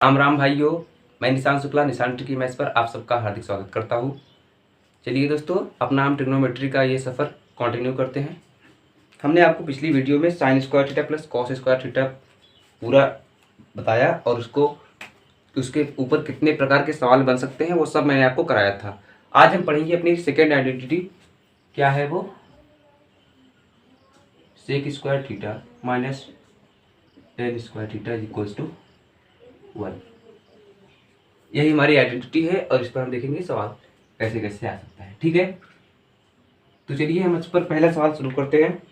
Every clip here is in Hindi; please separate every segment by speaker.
Speaker 1: राम राम भाइयों। मैं निशान शुक्ला निशान ट्रिकी मैथ्स पर आप सबका हार्दिक स्वागत करता हूँ। चलिए दोस्तों, अपना हम ट्रिग्नोमेट्री का ये सफ़र कंटिन्यू करते हैं। हमने आपको पिछली वीडियो में sine square theta plus cos square theta पूरा बताया और उसके ऊपर कितने प्रकार के सवाल बन सकते हैं वो सब मैंने आपको कराया था। आज हम पढ़ेंगे अपनी सेकेंड आइडेंटिटी। क्या है वो? Sec square theta minus tan square theta equals to 1। यही हमारी आइडेंटिटी है और इस पर हम देखेंगे सवाल कैसे कैसे आ सकता है। ठीक है, तो चलिए हम इस पर पहला सवाल शुरू करते हैं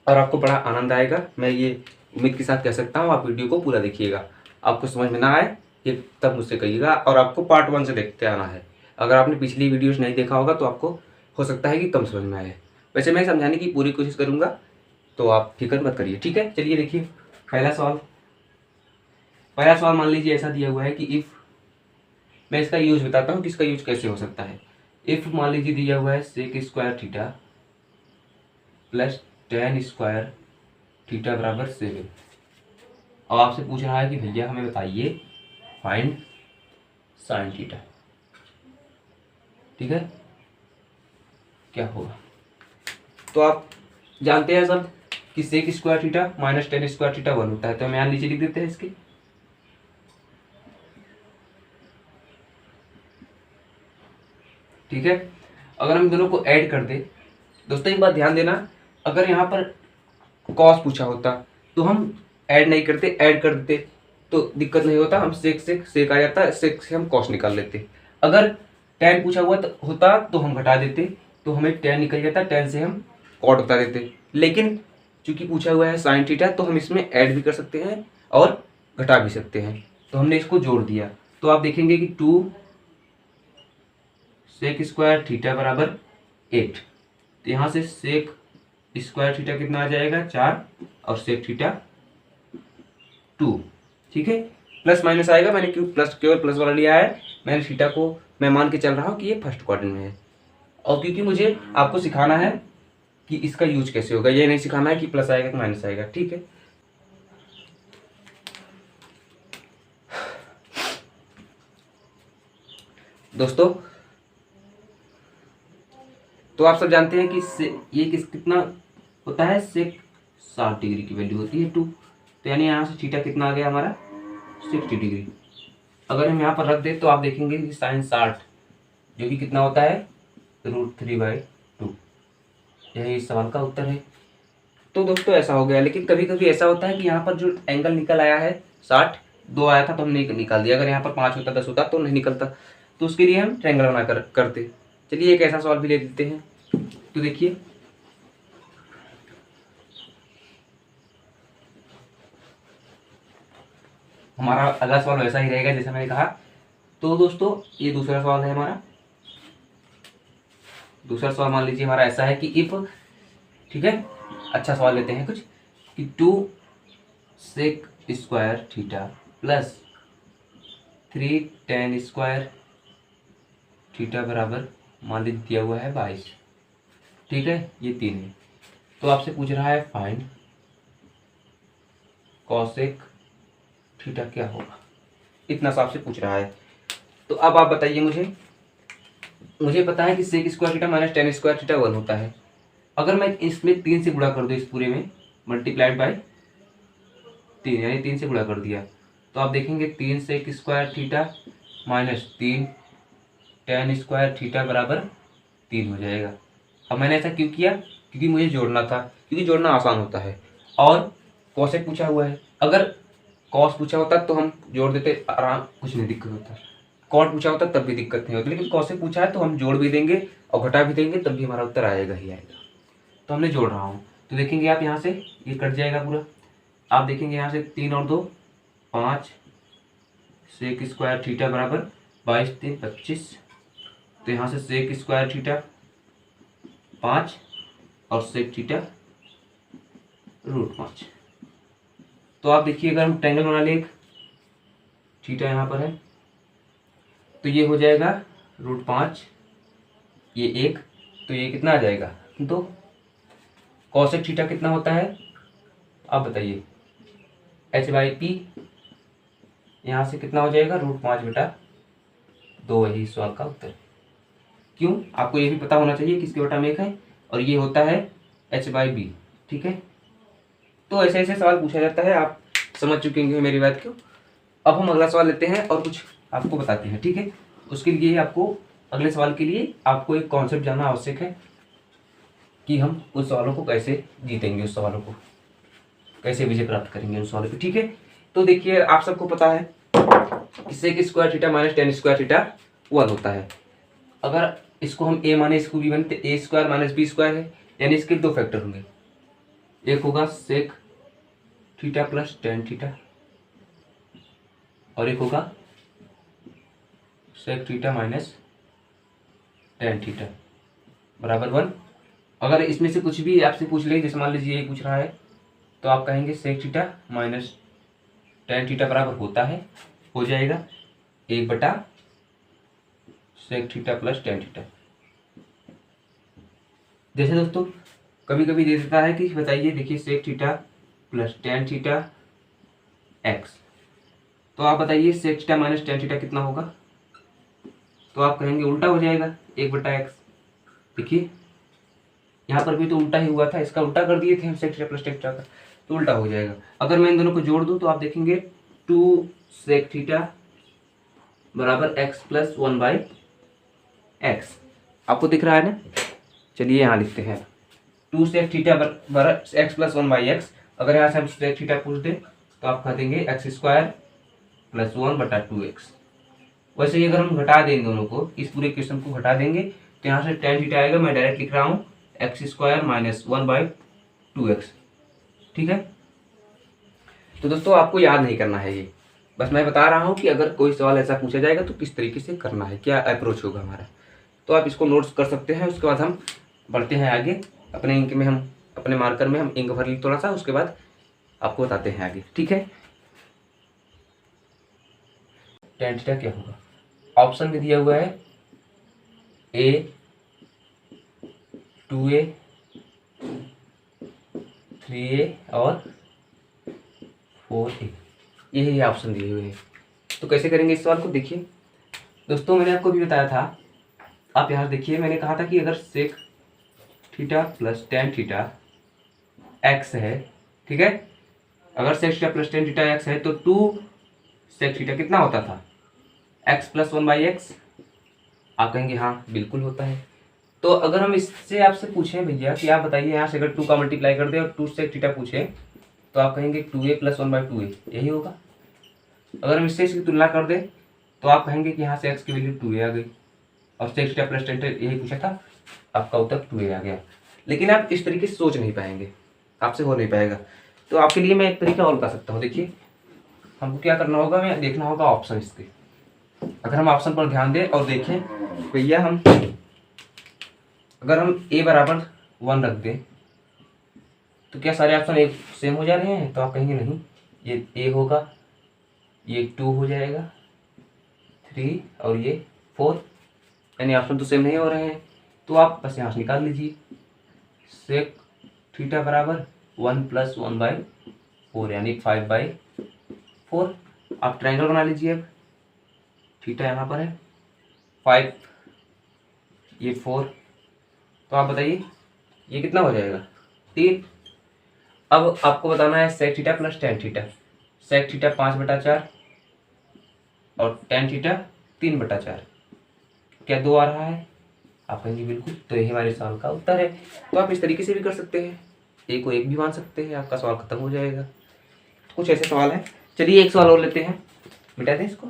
Speaker 1: और आपको बड़ा आनंद आएगा। मैं ये उम्मीद के साथ कह सकता हूँ, आप वीडियो को पूरा देखिएगा। आपको समझ में ना आए ये तब मुझसे कहिएगा और आपको पार्ट 1 से देखते आना है। अगर आपने पिछली वीडियोस नहीं देखा होगा तो आपको हो सकता है कि कम समझ में आए। वैसे मैं समझाने की पूरी कोशिश करूँगा, तो आप फिक्र मत करिए। ठीक है, चलिए देखिए पहला सवाल मान लीजिए ऐसा दिया हुआ है कि इफ़, मैं इसका यूज बताता हूँ कि इसका यूज कैसे हो सकता है। इफ मान लीजिए दिया हुआ है sec square theta plus tan square theta बराबर 7। अब आपसे पूछ रहा है कि भैया हमें बताइए फाइंड साइन थीटा। ठीक है, क्या होगा? तो आप जानते हैं सब कि sec square theta minus tan square theta 1 होता है, तो हम यहाँ नीचे लिख देते हैं इसकी। ठीक है, अगर हम दोनों को ऐड कर दे, दोस्तों एक बात ध्यान देना, अगर यहाँ पर कॉस पूछा होता तो हम ऐड नहीं करते, ऐड कर देते तो दिक्कत नहीं होता, हम सेक आ जाता, सेक से हम कॉस निकाल लेते। अगर टेन पूछा हुआ तो होता तो हम घटा देते, तो हमें टेन निकल जाता, टेन से हम कॉट बता देते। लेकिन चूंकि पूछा हुआ है साइन थीटा तो हम इसमें ऐड भी कर सकते हैं और घटा भी सकते हैं, तो हमने इसको जोड़ दिया। तो आप देखेंगे कि 2 सेक स्क्वायर थीटा बराबर 8। तो यहाँ से सेक स्क्वायर थीटा कितना आ जाएगा 4 और सेक थीटा 2। ठीक है, प्लस माइनस आएगा, मैंने क्यों केवल प्लस वाला लिया है, मैंने थीटा को मैं मान के चल रहा हूँ कि ये फर्स्ट क्वाड्रेंट में है। और क्योंकि मुझे आपको सिखाना है कि इसका यूज कैसे होगा, ये नहीं सिखाना है कि प्लस आएगा कि माइनस आएगा। ठीक है, दोस्तों तो आप सब जानते हैं कि ये कितना होता है, सेक 60 डिग्री की वैल्यू होती है 2। तो यानी यहाँ से थीटा कितना आ गया हमारा 60 डिग्री। अगर हम यहाँ पर रख दें तो आप देखेंगे कि साइन 60 जो कि कितना होता है √3/2। यही इस सवाल का उत्तर है। तो दोस्तों ऐसा हो गया, लेकिन कभी कभी ऐसा होता है कि यहाँ पर जो एंगल निकल आया है 60, 2 आया था तो हमने निकाल दिया। अगर यहाँ पर 5 होता 10 होता तो नहीं निकलता, तो उसके लिए हम ट्रायंगल बना कर करते। चलिए एक ऐसा सवाल भी ले लेते हैं। तो देखिए हमारा अगला सवाल वैसा ही रहेगा जैसा मैंने कहा। तो दोस्तों ये दूसरा सवाल है हमारा। दूसरा सवाल मान लीजिए हमारा ऐसा है कि इफ, ठीक है, अच्छा सवाल लेते हैं कुछ, कि 2 sec square theta plus 3 tan square theta बराबर मान लीजिए दिया हुआ है 22। ठीक है, ये 3 है। तो आपसे पूछ रहा है फाइंड कॉसेक थीटा क्या होगा, इतना सा आपसे पूछ रहा है। तो अब आप बताइए मुझे पता है कि sec square theta minus tan square theta 1 होता है। अगर मैं इसमें 3 से गुणा कर दूँ, इस पूरे में मल्टीप्लाइड बाय 3, यानी 3 से गुणा कर दिया, तो आप देखेंगे 3 sec square theta minus 3 tan square theta बराबर 3 हो जाएगा। अब मैंने ऐसा क्यों किया? क्योंकि मुझे जोड़ना था, क्योंकि जोड़ना आसान होता है। और कॉसेक पूछा हुआ है, अगर कॉस पूछा होता तो हम जोड़ देते, आराम, कुछ नहीं दिक्कत होता। कॉट पूछा होता तब भी दिक्कत नहीं होती, लेकिन कॉसेक पूछा है तो हम जोड़ भी देंगे और घटा भी देंगे, तब भी हमारा उत्तर आएगा ही आएगा। तो हमने जोड़ रहा हूँ, तो देखेंगे आप यहाँ से ये कट जाएगा पूरा। आप देखेंगे यहाँ से 3 और 2 5 सेक स्क्वायर थीटा बराबर 22 3 25। तो यहाँ से सेक स्क्वायर थीटा 5 और सेक थीटा √5। तो आप देखिए अगर हम ट्रायंगल बना ले, थीटा यहाँ पर है तो ये हो जाएगा √5, ये 1, तो ये कितना आ जाएगा 2। कॉसेक थीटा कितना होता है आप बताइए, h/p यहाँ से कितना हो जाएगा, √5/2, यही सवाल का उत्तर। क्यों, आपको ये भी पता होना चाहिए किसके बटा में 1 है, और ये होता है h/b। ठीक है, तो ऐसे ऐसे सवाल पूछा जाता है, आप समझ चुके होंगे मेरी बात को। अब हम अगला सवाल लेते हैं और कुछ आपको बताते हैं। ठीक है, उसके लिए आपको अगले सवाल के लिए आपको एक कॉन्सेप्ट जानना आवश्यक है कि हम उस सवालों को कैसे जीतेंगे, उस सवालों को कैसे विजय प्राप्त करेंगे उस सवालों पे। ठीक है, तो देखिए आप सबको पता है कि sec square theta minus tan square theta 1 होता है। अगर इसको हम a माने, इसको b माने, तो a square minus b square है, यानी इसके 2 फैक्टर होंगे। एक होगा sec theta plus tan theta, और एक होगा sec theta minus tan theta बराबर 1। अगर इसमें से कुछ भी आपसे पूछ ले, जैसे मान लीजिए ये पूछ रहा है, तो आप कहेंगे sec theta minus tan theta बराबर होता है, हो जाएगा 1/sec theta plus tan theta. जैसे दोस्तों कभी कभी दे देता है कि बताइए, देखिए sec theta plus tan theta x, तो आप बताइए sec theta minus tan theta कितना होगा, तो आप कहेंगे उल्टा हो जाएगा 1/x। देखिए यहाँ पर भी तो उल्टा ही हुआ था, इसका उल्टा कर दिए थे हम sec theta plus tan theta का, तो उल्टा हो जाएगा। अगर मैं इन दोनों को जोड़ दूं तो आप देखेंगे 2sec थीटा बराबर x प्लस 1/x, आपको दिख रहा है ना। चलिए यहाँ लिखते हैं 2sec थीटा बराबर x प्लस 1/x। अगर यहाँ से हम sec थीटा पूछ दें तो आप कह देंगे x स्क्वायर प्लस 1/2x। वैसे ही अगर हम घटा दें दोनों को, इस पूरे क्वेश्चन को घटा देंगे तो यहाँ से tan थीटा आएगा, मैं डायरेक्ट लिख रहा हूँ x स्क्वायर माइनस 1/2x। ठीक है, तो दोस्तों आपको याद नहीं करना है ये, बस मैं बता रहा हूँ कि अगर कोई सवाल ऐसा पूछा जाएगा तो किस तरीके से करना है, क्या अप्रोच होगा हमारा। तो आप इसको नोट्स कर सकते हैं। उसके बाद हम बढ़ते हैं आगे, अपने इंक में हम अपने मार्कर में हम इंक भर ली थोड़ा सा, उसके बाद आपको बताते हैं आगे। ठीक है, tan थीटा क्या होगा, ऑप्शन में दिया हुआ है a 2a 3a और 4a, ये ऑप्शन दिए हुए हैं। तो कैसे करेंगे इस सवाल को, देखिए दोस्तों मैंने आपको भी बताया था, आप यहाँ देखिए मैंने कहा था कि अगर sec theta plus tan theta x है, ठीक है, अगर sec theta plus tan theta x है तो 2sec थीटा कितना होता था, x प्लस 1/x। आप कहेंगे हाँ बिल्कुल होता है। तो अगर हम इससे आपसे पूछें भैया कि आप बताइए यहाँ से अगर 2 का मल्टीप्लाई कर दे और 2sec थीटा पूछे, तो आप कहेंगे 2a प्लस 1/2a, यही होगा। अगर हम इससे इसकी तुलना कर दें तो आप कहेंगे कि यहाँ से x की वैल्यू 2a आ गई, और sec theta plus tan theta यही पूछा था, आपका उत्तर 2a आ गया। लेकिन आप इस तरीके से सोच नहीं पाएंगे, आपसे हो नहीं पाएगा। तो आपके लिए मैं एक तरीका और बता सकता हूँ। देखिए हमको क्या करना होगा, मैं देखना होगा ऑप्शन इसके। अगर हम ऑप्शन पर ध्यान दें और देखें भैया, हम अगर हम a बराबर 1 रख दें तो क्या सारे ऑप्शन एक सेम हो जा रहे हैं, तो आप कहेंगे नहीं, ये a होगा, ये 2 हो जाएगा, 3 और ये 4, यानी ऑप्शन तो सेम नहीं हो रहे हैं। तो आप बस यहाँ से निकाल लीजिए, sec थीटा बराबर 1 प्लस 1/4 यानी 5/4। आप ट्रायंगल बना लीजिए। अब थीटा यहाँ पर है 5, ये 4, तो आप बताइए ये कितना हो जाएगा, 3। अब आपको बताना है sec theta plus tan theta. sec theta 5/4 और tan थीटा 3/4, क्या 2 आ रहा है, आप कहेंगे बिल्कुल, तो यही हमारे सवाल का उत्तर है। तो आप इस तरीके से भी कर सकते हैं, एक को एक भी मान सकते हैं, आपका सवाल खत्म हो जाएगा। कुछ ऐसे सवाल हैं। चलिए एक सवाल और लेते हैं, मिटा दें इसको।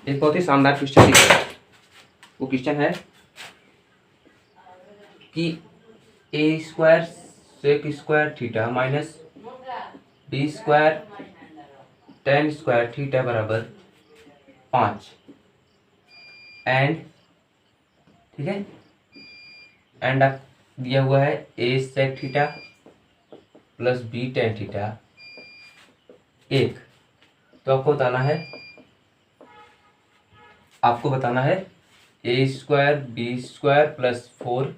Speaker 1: एक बहुत ही शानदार क्वेश्चन दिख रहा है। वो क्वेश्चन है कि a square sec square theta minus b square tan square theta बराबर 5 एंड, ठीक है, एंड आप दिया हुआ है a sec theta plus b tan theta 1। तो आपको बताना है ए स्क्वायर बी स्क्वायर प्लस 4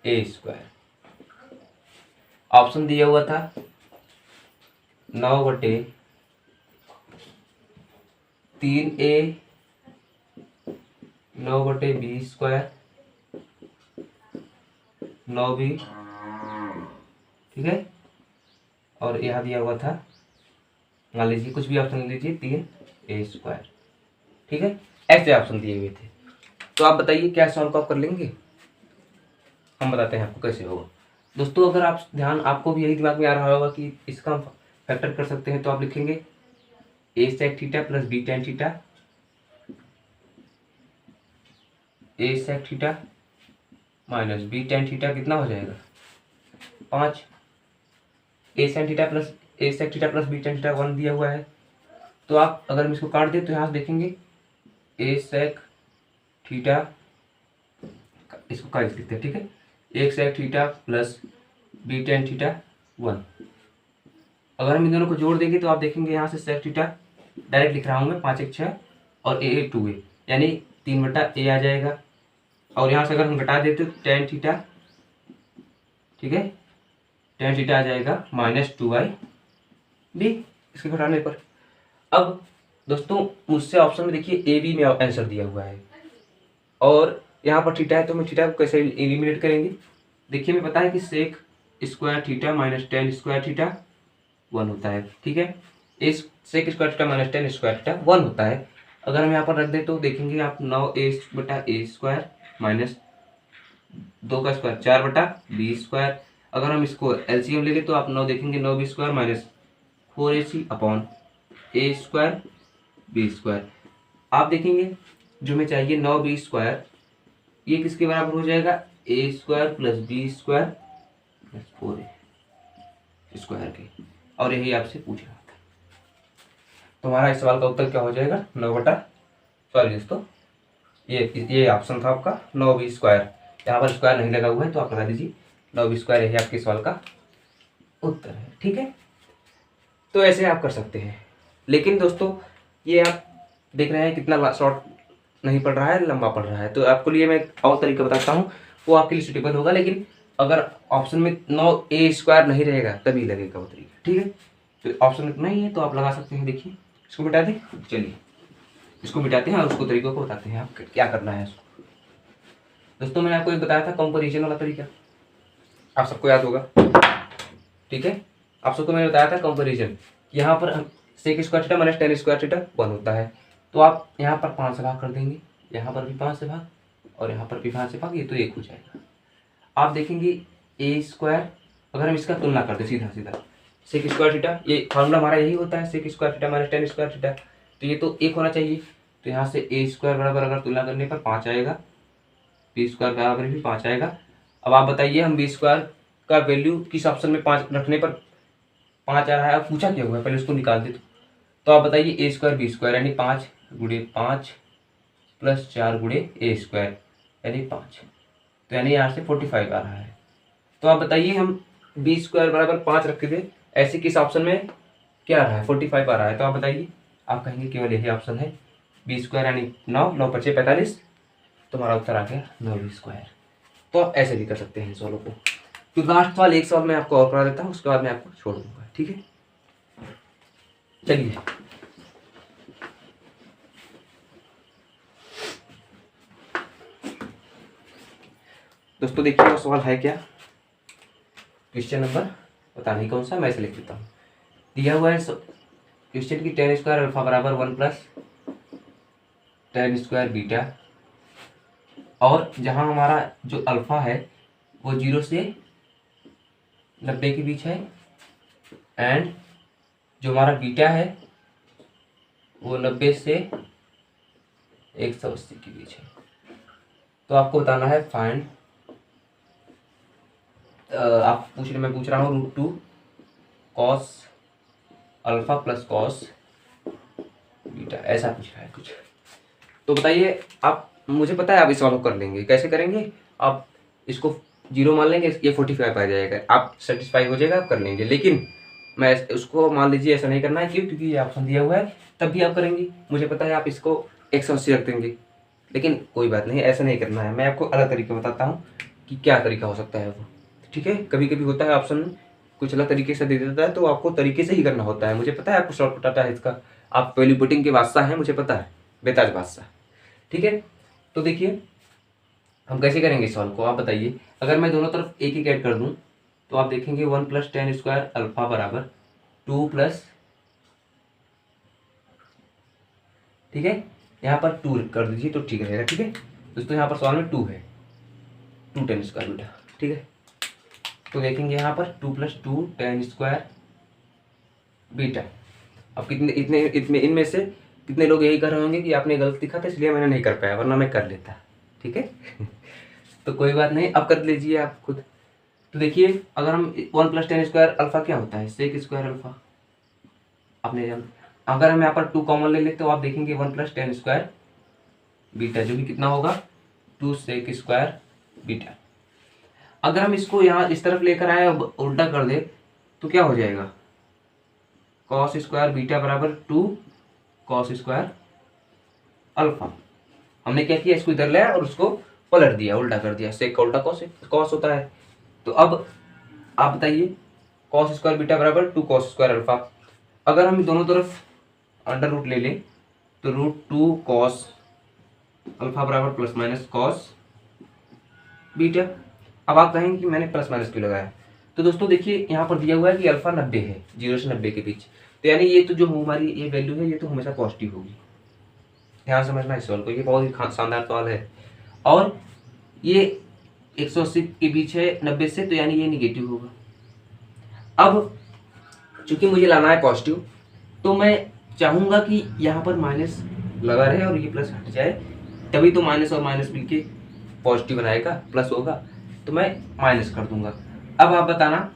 Speaker 1: ए स्क्वायर। ऑप्शन दिया हुआ था 9/3 ए 9/बी स्क्वायर 9b, ठीक है। और यहाँ दिया हुआ था, मान लीजिए कुछ भी ऑप्शन ले लीजिए, 3 ए स्क्वायर, ठीक है। ऐसे ऑप्शन दिए हुए थे। तो आप बताइए क्या सॉल्व को आप कर लेंगे? हम बताते हैं आपको कैसे होगा। दोस्तों अगर आप ध्यान, आपको भी यही दिमाग में आ रहा होगा कि इसका हम फैक्टर कर सकते हैं, तो आप लिखेंगे a sec theta plus b tan theta, a sec theta minus b tan theta कितना हो जाएगा 5। a sin theta plus a sec theta plus b tan theta 1 दिया हुआ है। तो आप अगर हम इसको काट दें तो यहाँ से देखेंगे a sec थीटा, इसको काट लिखते हैं, ठीक है। a sec theta plus b tan theta 1। अगर हम इन दोनों को जोड़ देंगे तो आप देखेंगे यहाँ से sec थीटा डायरेक्ट लिख रहा हूँ मैं, 5×1 = 6 और a 2a, यानी 3/a आ जाएगा। और यहाँ से अगर हम घटा देते तो tan थीटा, ठीक है, tan थीटा आ जाएगा -2/b इसके घटाने पर। अब दोस्तों मुझसे ऑप्शन में देखिए ए बी में आंसर दिया हुआ है और यहाँ पर थीटा है, तो हम थीटा को कैसे एलिमिनेट करेंगे? देखिए हमें पता है कि sec square theta minus tan square theta 1 होता है, ठीक है। इस sec square theta minus tan square theta 1 होता है। अगर हम यहाँ पर रख दें तो देखेंगे आप 9a/a स्क्वायर माइनस 2 का स्क्वायर 4/b स्क्वायर। अगर हम इसको एलसीएम ले लें तो आप 9 देखेंगे 9b square minus 4ac/a square b square. आप देखेंगे जो हमें चाहिए 9b स्क्वायर, ये किसके बराबर हो जाएगा a square plus b square plus 4a square के। और यही आपसे पूछ रहा था। तो हमारा इस सवाल का उत्तर क्या हो जाएगा 9 सॉरी दोस्तों, ये ऑप्शन था आपका 9b स्क्वायर। यहाँ पर स्क्वायर नहीं लगा हुआ है तो आप लगा दीजिए 9b स्क्वायर, यही आपके सवाल का उत्तर है, ठीक है। तो ऐसे आप कर सकते हैं। लेकिन दोस्तों ये आप देख रहे हैं कितना शॉर्ट नहीं पड़ रहा है, लंबा पड़ रहा है। तो आपको लिए मैं एक और तरीका बताता हूँ, वो आपके लिए सुटेबल होगा। लेकिन अगर ऑप्शन में 9a स्क्वायर नहीं रहेगा तभी लगेगा वो तरीका, ठीक है। तो ऑप्शन में नहीं है तो आप लगा सकते हैं। देखिए इसको मिटा दें, चलिए इसको मिटाते हैं और उसको तरीकों को बताते हैं आप क्या करना है उसको। दोस्तों मैंने आपको एक बताया था कंपैरिजन वाला तरीका, आप सबको याद होगा, ठीक है। आप सबको मैंने बताया था कंपैरिजन, यहाँ पर हम sec square theta minus tan square theta 1 होता है। तो आप यहाँ पर 5 से भाग कर देंगे, यहाँ पर भी 5 से भाग और यहाँ पर भी 5 से भाग, ये तो 1 हो जाएगा। आप देखेंगे a स्क्वायर, अगर हम इसका तुलना करते सीधा सीधा सेक स्क्वायर थीटा, ये फार्मूला हमारा यही होता है sec square theta minus tan square theta, तो ये तो 1 होना चाहिए। तो यहाँ से a स्क्वायर बराबर अगर तुलना करने पर 5 आएगा, b स्क्वायर बराबर भी 5 आएगा। अब आप बताइए हम b स्क्वायर का वैल्यू किस ऑप्शन में 5 रखने पर 5 आ रहा है, अब पूछा क्या हुआ है पहले उसको निकाल दे। तो आप बताइए a स्क्वायर b स्क्वायर यानी 5×5 प्लस 4×a स्क्वायर यानी 5, तो यानी यहाँ से 45 आ रहा है। तो आप बताइए हम b स्क्वायर बराबर 5 रख के दे, ऐसे किस ऑप्शन में क्या आ रहा है 45 आ रहा है। तो आप बताइए, आप कहेंगे केवल यही ऑप्शन है b स्क्वायर यानी 9, 9×5 = 45, तुम्हारा उत्तर आ गया 9b स्क्वायर। तो आप ऐसे भी कर सकते हैं सवालों को। तो लास्ट वाला एक सवाल मैं आपको और करा देता हूँ, उसके बाद मैं आपको छोड़ दूंगा, ठीक है। चलिए दोस्तों देखिए वो सवाल है क्या, क्वेश्चन नंबर पता नहीं कौन सा, मैं इसे लिख देता हूँ। दिया हुआ है क्वेश्चन की tan स्क्वायर अल्फा बराबर 1 प्लस tan स्क्वायर बीटा, और जहाँ हमारा जो अल्फा है वो 0 से 90 के बीच है, एंड जो हमारा बीटा है वो 90 से 180 के बीच है। तो आपको बताना है फाइंड, आप पूछ रहे, मैं पूछ रहा हूँ √2 cos alpha plus cos beta, ऐसा पूछ रहा है कुछ। तो बताइए आप, मुझे पता है आप इस सवाल को कर लेंगे। कैसे करेंगे? आप इसको 0 मान लेंगे, ये 45 आ जाएगा, आप सेटिस्फाई हो जाएगा, आप कर लेंगे। लेकिन मैं उसको मान लीजिए ऐसा नहीं करना है, क्यों? क्योंकि ये ऑप्शन दिया हुआ है, तब भी आप करेंगे। मुझे पता है आप इसको 180 रख देंगे, लेकिन कोई बात नहीं, ऐसा नहीं करना है। मैं आपको अलग तरीका बताता हूँ कि क्या तरीका हो सकता है वो, ठीक है। कभी कभी होता है ऑप्शन कुछ अलग तरीके से दे देता है, तो आपको तरीके से ही करना होता है। मुझे पता है आपको शॉर्टकट आता है इसका, आप वैल्यू पुटिंग के बादशाह हैं, मुझे पता है, बेताज बादशाह, ठीक है। तो देखिए हम कैसे करेंगे सॉल्व को, आप बताइए। अगर मैं दोनों तरफ एक एक ऐड कर दूं तो आप देखेंगे 1 + tan स्क्वायर अल्फा बराबर 2 प्लस, ठीक है, यहाँ पर 2 कर दीजिए तो ठीक रहेगा, ठीक है दोस्तों। यहाँ पर सवाल में 2 है, 2 tan स्क्वायर बीटा, ठीक है। तो देखेंगे यहाँ पर 2 + 2 tan स्क्वायर बीटा। अब कितने इतने इतने इनमें से कितने लोग यही कर रहे होंगे कि आपने गलत लिखा था इसलिए मैंने नहीं कर पाया, वरना मैं कर लेता, ठीक है। तो कोई बात नहीं, अब कर लीजिए आप खुद। तो देखिए अगर हम 1 + tan स्क्वायर अल्फा क्या होता है, सेक स्क्वायर अल्फा, आपने जान। अगर हम यहाँ पर 2 कॉमन ले लेते तो आप देखेंगे 1 + tan स्क्वायर बीटा, जो कि कितना होगा 2 सेक स्क्वायर बीटा। अगर हम इसको यहाँ इस तरफ लेकर आए अब उल्टा कर दे तो क्या हो जाएगा, कॉस स्क्वायर बीटा बराबर 2 कॉस स्क्वायर अल्फा। हमने क्या किया, इसको इधर लाया और उसको पलट दिया, उल्टा कर दिया, सेक का उल्टा कॉस होता है। तो अब आप बताइए कॉस स्क्वायर बीटा बराबर 2 कॉस स्क्वायर अल्फा। अगर हम दोनों तरफ अंडर रूट ले लें तो √2 कॉस अल्फा बराबर प्लस माइनस कॉस बीटा। अब आप कहेंगे कि मैंने प्लस माइनस क्यों लगाया, तो दोस्तों देखिए यहाँ पर दिया हुआ है कि अल्फा 90 है, 0 से 90 के बीच, तो यानी ये तो जो हमारी ये वैल्यू है ये तो हमेशा पॉजिटिव होगी। ध्यान समझना इस सवाल को, ये बहुत ही शानदार सवाल है। और ये 180 के बीच है 90 से, तो यानी ये निगेटिव होगा। अब चूंकि मुझे लाना है पॉजिटिव, तो मैं चाहूँगा कि यहाँ पर माइनस लगा रहे और ये प्लस हट जाए, तभी तो माइनस और माइनस मिलके पॉजिटिव बनाएगा, प्लस होगा, तो मैं माइनस कर दूंगा। अब आप बताना,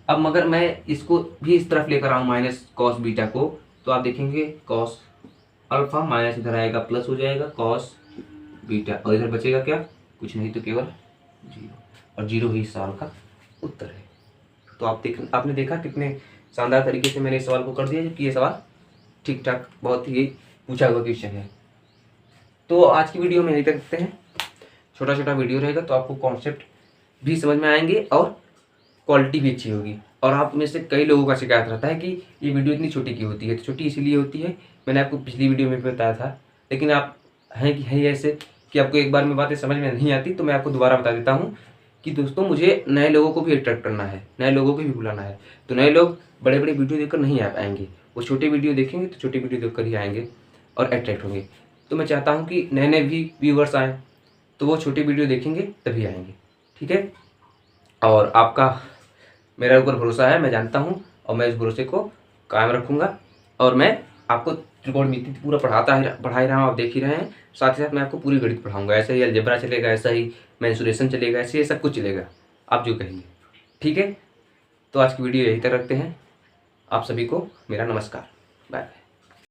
Speaker 1: अब मगर मैं इसको भी इस तरफ लेकर आऊँ माइनस कॉस बीटा को, तो आप देखेंगे कॉस अल्फा माइनस इधर आएगा प्लस हो जाएगा कॉस बीटा, और इधर बचेगा क्या, कुछ नहीं तो केवल 0, और 0 ही सवाल का उत्तर है। तो आपने देखा कितने शानदार तरीके से मैंने इस सवाल को कर दिया, जबकि ये सवाल ठीक ठाक बहुत ही पूछा हुआ क्वेश्चन है। तो आज की वीडियो में यहीं तक रखते हैं, छोटा छोटा वीडियो रहेगा तो आपको कॉन्सेप्ट भी समझ में आएंगे और क्वालिटी भी अच्छी होगी। और आप में से कई लोगों का शिकायत रहता है कि ये वीडियो इतनी छोटी क्यों होती है, तो छोटी इसीलिए होती है, मैंने आपको पिछली वीडियो में बताया था, लेकिन आप हैं ऐसे कि आपको एक बार में बातें समझ में नहीं आती, तो मैं आपको दोबारा बता देता हूँ कि दोस्तों मुझे नए लोगों को भी अट्रैक्ट करना है, नए लोगों को भी बुलाना है। तो नए लोग बड़े बड़े वीडियो देखकर नहीं आ पाएंगे, वो छोटे वीडियो देखेंगे तो छोटी वीडियो देखकर ही आएंगे और अट्रैक्ट होंगे। तो मैं चाहता हूँ कि नए नए भी व्यूवर्स आएँ, तो वो छोटी वीडियो देखेंगे तभी आएंगे, ठीक है। और आपका मेरे ऊपर भरोसा है, मैं जानता हूँ, और मैं इस भरोसे को कायम रखूँगा। और मैं आपको त्रिकोणमिति पूरा पढ़ा ही रहा हूँ, आप देख ही रहे हैं। साथ ही साथ मैं आपको पूरी गणित पढ़ाऊँगा, ऐसा ही अलजेब्रा चलेगा, ऐसा ही मेंसुरेशन चलेगा, ऐसे ये सब कुछ चलेगा, आप जो कहेंगे, ठीक है। तो आज की वीडियो यहीं तक रखते हैं। आप सभी को मेरा नमस्कार, बाय।